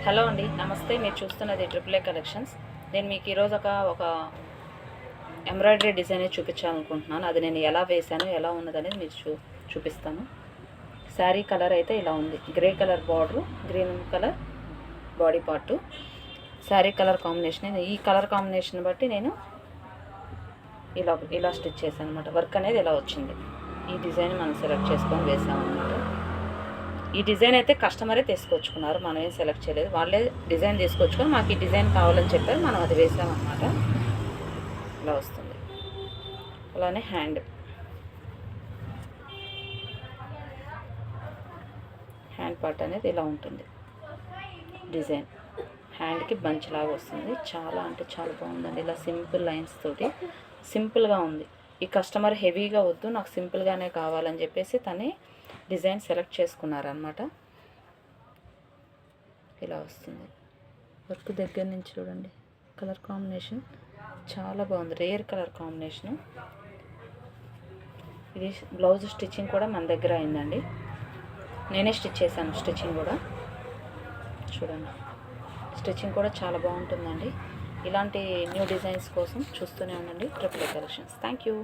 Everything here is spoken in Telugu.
హలో అండి, నమస్తే. మీరు చూస్తున్నది ట్రిపుల్ ఏ కలెక్షన్స్. నేను మీకు ఈరోజు ఒక ఎంబ్రాయిడరీ డిజైన్ చూపించాలనుకుంటున్నాను. అది నేను ఎలా వేశాను, ఎలా ఉన్నదనేది మీకు చూపిస్తాను. శారీ కలర్ అయితే ఇలా ఉంది. Grey colour border, green colour body part. Sari colour combination, ఈ కలర్ కాంబినేషన్ బట్టి నేను ఇలా స్టిచ్ చేశాను అనమాట. వర్క్ అనేది ఇలా వచ్చింది. ఈ డిజైన్ మనం సెలెక్ట్ చేసుకొని వేసామన్నమాట. ఈ డిజైన్ అయితే కస్టమరే తీసుకొచ్చుకున్నారు, మనం ఏం సెలెక్ట్ చేయలేదు. వాళ్ళే డిజైన్ తీసుకొచ్చుకొని మాకు ఈ డిజైన్ కావాలని చెప్పారు, మనం అది వేసామన్నమాట. ఇలా వస్తుంది. అలానే హ్యాండ్ పార్ట్ అనేది ఇలా ఉంటుంది. డిజైన్ హ్యాండ్కి బంచ్ లాగా వస్తుంది. చాలా అంటే చాలా బాగుందండి. ఇలా సింపుల్ లైన్స్ తోటి సింపుల్గా ఉంది. ఈ కస్టమర్ హెవీగా వద్దు, నాకు సింపుల్గానే కావాలని చెప్పేసి తనే డిజైన్ సెలెక్ట్ చేసుకున్నారనమాట. ఇలా వస్తుంది. వర్క్ దగ్గర నుంచి చూడండి. కలర్ కాంబినేషన్ చాలా బాగుంది. Rare colour combination. ఇది బ్లౌజ్ స్టిచ్చింగ్ కూడా మన దగ్గర అయిందండి. నేనే స్టిచ్ చేశాను. స్టిచ్చింగ్ కూడా చూడండి. స్టిచ్చింగ్ కూడా చాలా బాగుంటుందండి. ఇలాంటి న్యూ డిజైన్స్ కోసం చూస్తూనే ఉండండి triple A collections. Thank you.